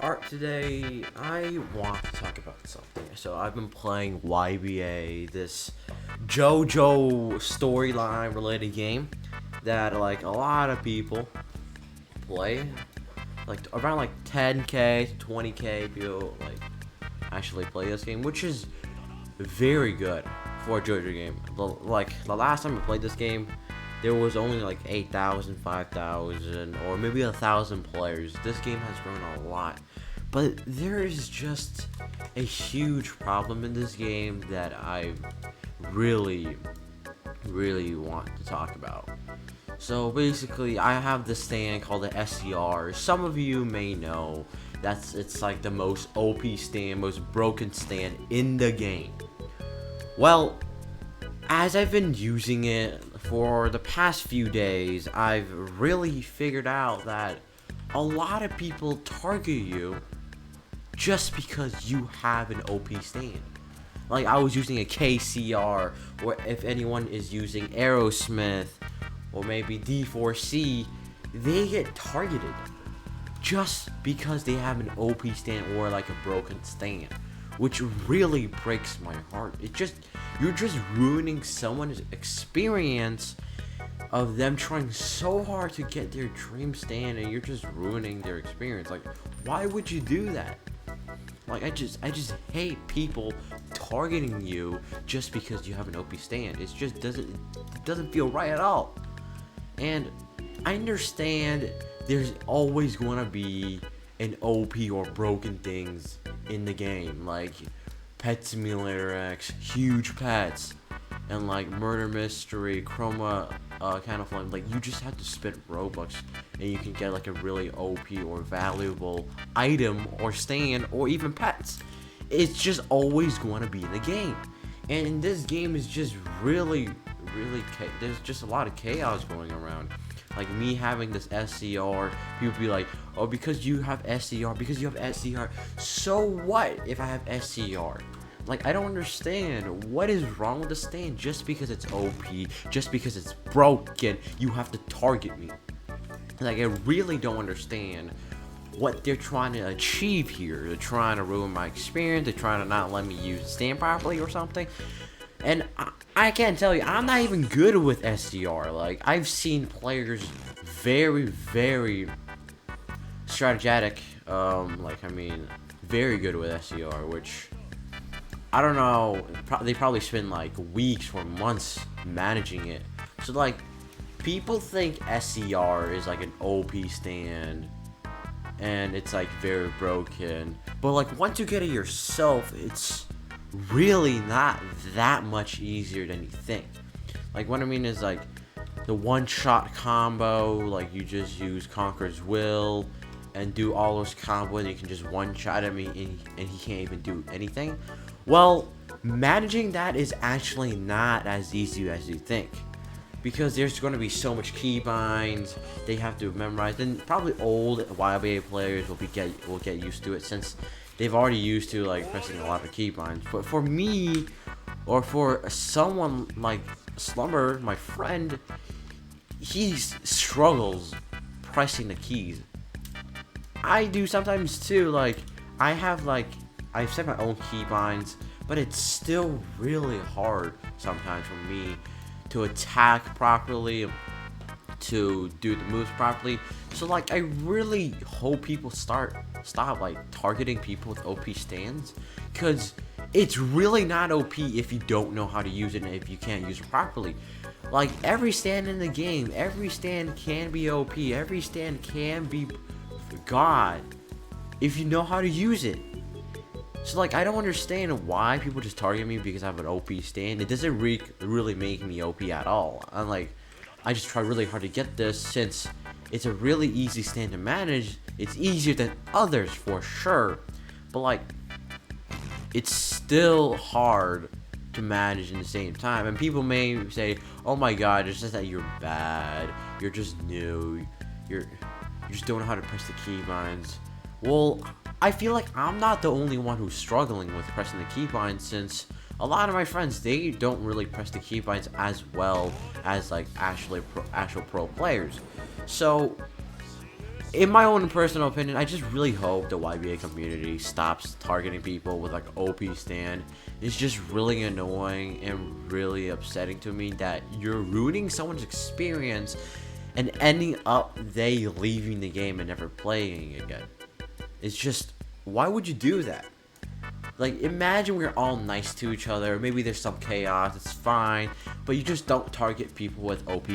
Art today, I want to talk about something. So I've been playing YBA, this JoJo storyline related game that like a lot of people play. Like around like 10k to 20k people like actually play this game, which is very good for a JoJo game. The last time I played this game, there was only like 8,000, 5,000, or maybe 1,000 players. This game has grown a lot, but there is just a huge problem in this game that I really want to talk about. So basically, I have this stand called the SCR. Some of you may know it's like the most OP stand, most broken stand in the game. Well, as I've been using it for the past few days, I've really figured out that a lot of people target you just because you have an OP stand. Like I was using a KCR, or if anyone is using Aerosmith, or maybe D4C, they get targeted just because they have an OP stand or like a broken stand, which really breaks my heart. You're just ruining someone's experience of them trying so hard to get their dream stand, and you're just ruining their experience. Like, why would you do that? Like, I just hate people targeting you just because you have an OP stand. It just doesn't feel right at all. And I understand there's always gonna be an OP or broken things in the game, like Pet Simulator X, huge pets, and like Murder Mystery, Chroma, kind of fun. Like you just have to spend Robux and you can get like a really OP or valuable item or stand or even pets. It's just always going to be in the game, and this game is just really there's just a lot of chaos going around. Like me having this SCR, people be like, oh, because you have SCR, so what if I have SCR? Like, I don't understand what is wrong with the stand. Just because it's OP, just because it's broken, you have to target me. Like, I really don't understand what they're trying to achieve here. They're trying to ruin my experience, they're trying to not let me use the stand properly or something. And I can't tell you, I'm not even good with SCR. Like, I've seen players very strategic, very good with SCR, which, I don't know, they probably spend like weeks or months managing it. So like, people think SCR is like an OP stand, and it's like very broken. But like, once you get it yourself, it's really not that much easier than you think. Like, what I mean is like the one-shot combo, like you just use Conqueror's Will and do all those combos, and you can just one-shot him and he can't even do anything. Well, managing that is actually not as easy as you think, because there's going to be so much keybinds they have to memorize, and probably old YBA players will get used to it, since they've already used to like pressing a lot of keybinds. But for me, or for someone like Slumber, my friend, he struggles pressing the keys. I do sometimes too. Like, I've set my own keybinds, but it's still really hard sometimes for me to attack properly, to do the moves properly. So like, I really hope people stop like targeting people with OP stands, because it's really not OP if you don't know how to use it and if you can't use it properly. Like, every stand in the game, every stand can be OP, every stand can be God if you know how to use it. So like, I don't understand why people just target me because I have an OP stand. It doesn't really make me OP at all. I'm like, I just try really hard to get this, since it's a really easy stand to manage. It's easier than others for sure, but like, it's still hard to manage in the same time. And people may say, oh my god, it's just that you're bad, you're just new, you just don't know how to press the keybinds. Well, I feel like I'm not the only one who's struggling with pressing the keybinds, since a lot of my friends, they don't really press the keybinds as well as like actual pro players. So in my own personal opinion, I just really hope the YBA community stops targeting people with like OP stand. It's just really annoying and really upsetting to me that you're ruining someone's experience and ending up they leaving the game and never playing again. It's just, why would you do that? Like, imagine we're all nice to each other. Maybe there's some chaos, it's fine, but you just don't target people with OP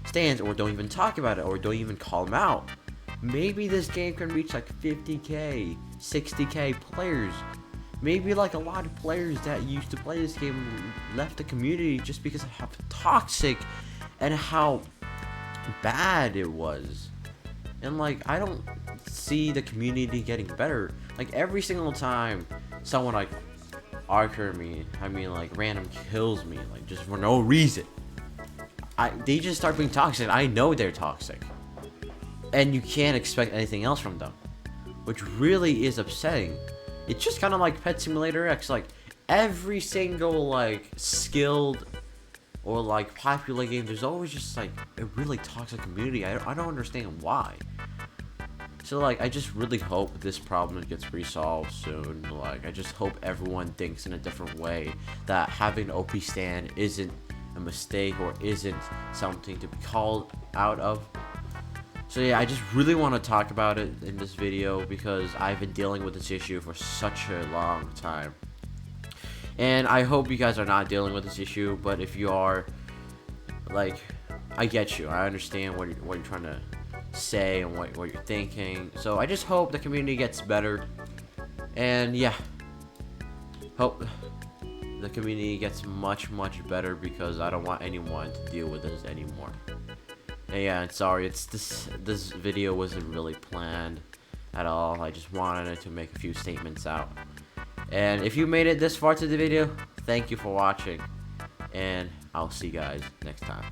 stands, or don't even talk about it, or don't even call them out. Maybe this game can reach like 50k, 60k players. Maybe like a lot of players that used to play this game left the community just because of how toxic and how bad it was. And like, I don't see the community getting better. Like, every single time someone like me, I mean like random kills me, like just for no reason, they just start being toxic. I know they're toxic, and you can't expect anything else from them, which really is upsetting. It's just kind of like Pet Simulator X. Like, every single like skilled or like popular game, there's always just like a really toxic community. I don't understand why. So like, I just really hope this problem gets resolved soon. Like, I just hope everyone thinks in a different way, that having an OP stand isn't a mistake or isn't something to be called out of. So yeah, I just really want to talk about it in this video because I've been dealing with this issue for such a long time. And I hope you guys are not dealing with this issue, but if you are, like, I get you. I understand what you're trying to say and what you're thinking. So I just hope the community gets better. And yeah, hope the community gets much better, because I don't want anyone to deal with this anymore. And yeah, and sorry, this video wasn't really planned at all. I just wanted to make a few statements out. And if you made it this far to the video, thank you for watching, and I'll see you guys next time.